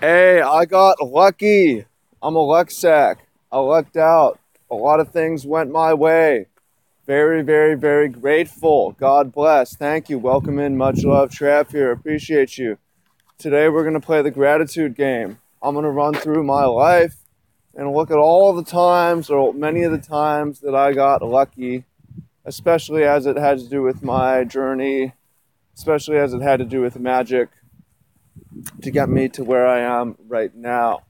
Hey, I got lucky. I'm a luck sack. I lucked out. A lot of things went my way. Very, very, very grateful. God bless. Thank you. Welcome in. Much love. Trav here. Appreciate you. Today we're going to play the gratitude game. I'm going to run through my life and look at all the times, or many of the times, that I got lucky, especially as it had to do with my journey, especially as it had to do with magic to get me to where I am right now.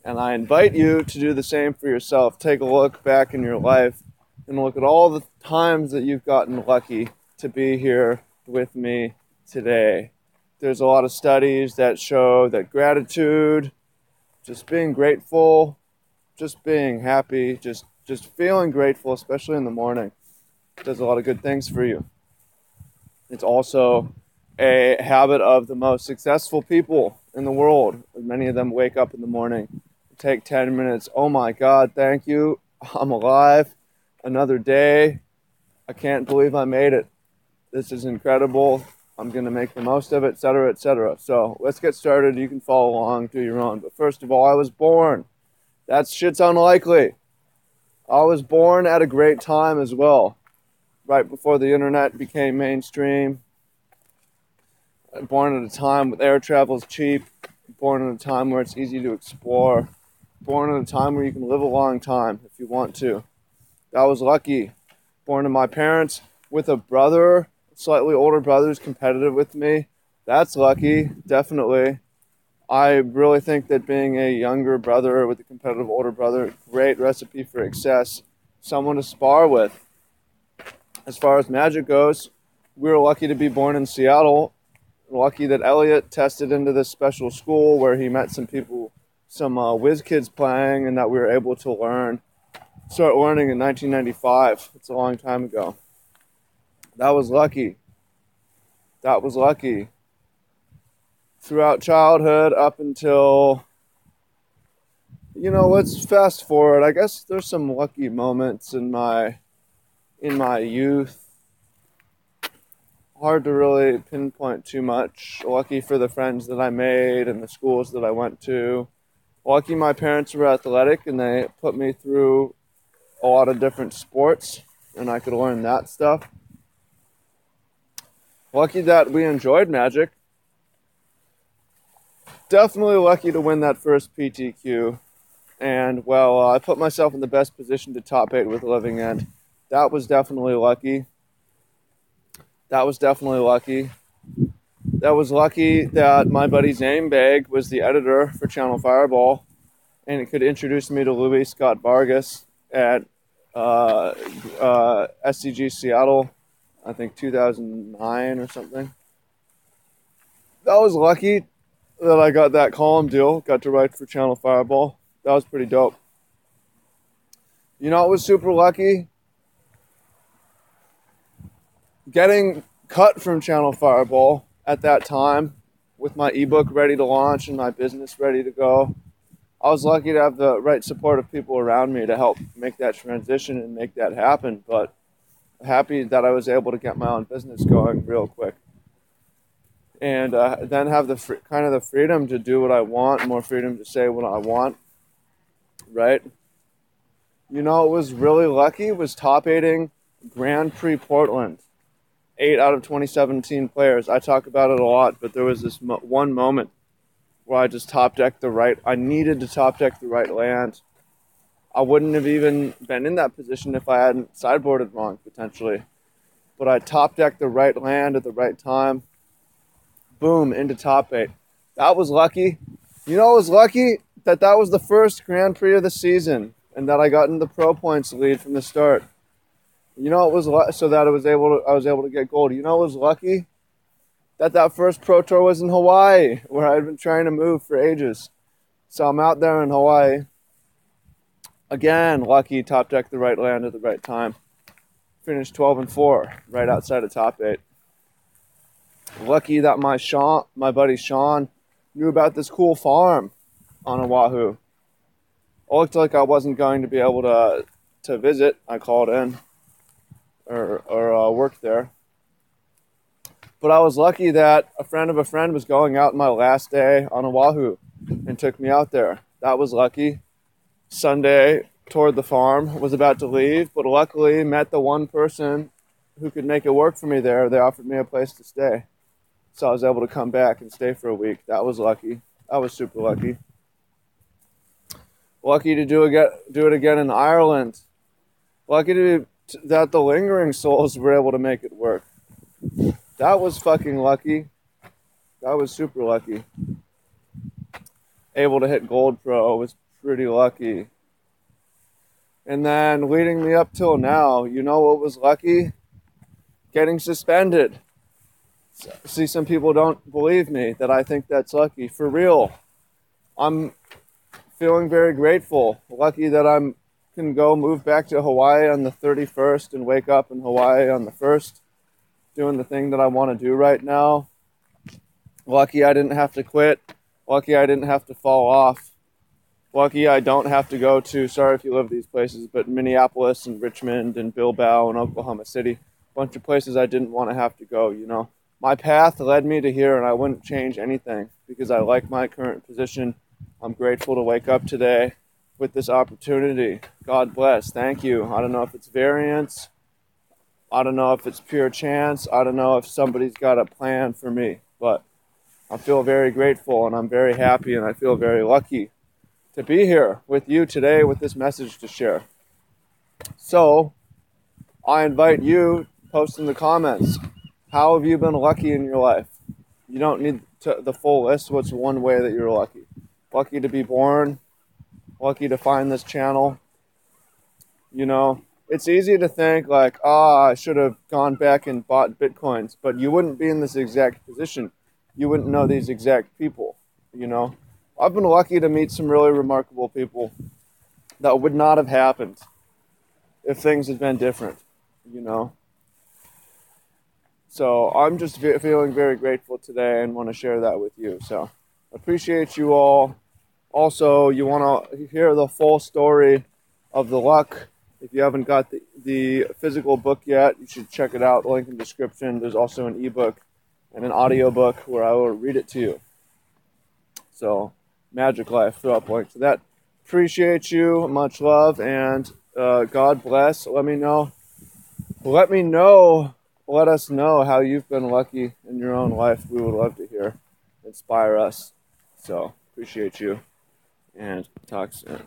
And I invite you to do the same for yourself. Take a look back in your life and look at all the times that you've gotten lucky to be here with me today. There's a lot of studies that show that gratitude, just being grateful, just being happy, just feeling grateful, especially in the morning, does a lot of good things for you. It's also a habit of the most successful people in the world. Many of them wake up in the morning, take 10 minutes. Oh my God, thank you. I'm alive. Another day. I can't believe I made it. This is incredible. I'm going to make the most of it, etc., etc. So let's get started. You can follow along, do your own. But first of all, I was born. That shit's unlikely. I was born at a great time as well. Right before the internet became mainstream. Born at a time when air travel is cheap. Born at a time where it's easy to explore. Born at a time where you can live a long time if you want to. I was lucky. Born to my parents with a brother, slightly older brother who's competitive with me. That's lucky, definitely. I really think that being a younger brother with a competitive older brother, great recipe for success. Someone to spar with. As far as magic goes, we were lucky to be born in Seattle. Lucky that Elliot tested into this special school where he met some people, some whiz kids playing, and that we were able to start learning in 1995. It's a long time ago. That was lucky. That was lucky. Throughout childhood up until, let's fast forward. I guess there's some lucky moments in my youth. Hard to really pinpoint too much. Lucky for the friends that I made and the schools that I went to. Lucky my parents were athletic and they put me through a lot of different sports and I could learn that stuff. Lucky that we enjoyed magic. Definitely lucky to win that first PTQ. And, I put myself in the best position to top 8 with Living End. That was definitely lucky. That was definitely lucky. That was lucky that my buddy Zane Bag was the editor for Channel Fireball, and it could introduce me to Louis Scott Vargas at SCG Seattle, I think 2009 or something. That was lucky that I got that column deal, got to write for Channel Fireball. That was pretty dope. You know, it was super lucky. Getting cut from Channel Fireball at that time with my ebook ready to launch and my business ready to go. I was lucky to have the right supportive people around me to help make that transition and make that happen, but happy that I was able to get my own business going real quick. And then have the freedom to do what I want, more freedom to say what I want, right? You know, it was really lucky, was top 8ing Grand Prix Portland. 8 out of 2017 players. I talk about it a lot, but there was this one moment where I just top-decked I needed to top-deck the right land. I wouldn't have even been in that position if I hadn't sideboarded wrong, potentially. But I top-decked the right land at the right time. Boom, into top 8. That was lucky. You know, it was lucky that was the first Grand Prix of the season and that I got in the Pro Points lead from the start. You know, it was so that I was able to get gold. You know, it was lucky that first Pro Tour was in Hawaii, where I'd been trying to move for ages. So I'm out there in Hawaii. Again, lucky, top deck the right land at the right time. Finished 12-4, right outside of top 8. Lucky that my buddy Sean, knew about this cool farm on Oahu. It looked like I wasn't going to be able to visit. I called in. Or worked there. But I was lucky that a friend of a friend was going out my last day on Oahu. And and took me out there. That was lucky. Sunday, toured the farm, was about to leave, but luckily met the one person who could make it work for me there. They offered me a place to stay. So I was able to come back and stay for a week. That was lucky. I was super lucky. Lucky to do it again in Ireland. Lucky that the Lingering Souls were able to make it work. That was fucking lucky. That was super lucky. Able to hit Gold Pro was pretty lucky. And then leading me up till now, you know what was lucky? Getting suspended. See, some people don't believe me that I think that's lucky. For real. I'm feeling very grateful. Lucky that I can go move back to Hawaii on the 31st and wake up in Hawaii on the 1st, doing the thing that I want to do right now. Lucky I didn't have to quit. Lucky I didn't have to fall off. Lucky I don't have to go to, sorry if you live these places, but Minneapolis and Richmond and Bilbao and Oklahoma City. A bunch of places I didn't want to have to go, you know. My path led me to here, and I wouldn't change anything because I like my current position. I'm grateful to wake up today with this opportunity. God bless. Thank you. I don't know if it's variance. I don't know if it's pure chance. I don't know if somebody's got a plan for me, but I feel very grateful, and I'm very happy, and I feel very lucky to be here with you today with this message to share. So I invite you to post in the comments, how have you been lucky in your life? You don't need the full list. What's one way that you're lucky? Lucky to be born, lucky to find this channel. You know, it's easy to think like, I should have gone back and bought Bitcoins, but you wouldn't be in this exact position. You wouldn't know these exact people, you know. I've been lucky to meet some really remarkable people that would not have happened if things had been different, you know. So I'm just feeling very grateful today and want to share that with you. So appreciate you all. Also, you want to hear the full story of the luck. If you haven't got the physical book yet, you should check it out. Link in the description. There's also an ebook and an audiobook where I will read it to you. So Magic Life, throw up link to that. Appreciate you. Much love. And God bless. Let me know. Let us know how you've been lucky in your own life. We would love to hear. Inspire us. So appreciate you. And talk soon.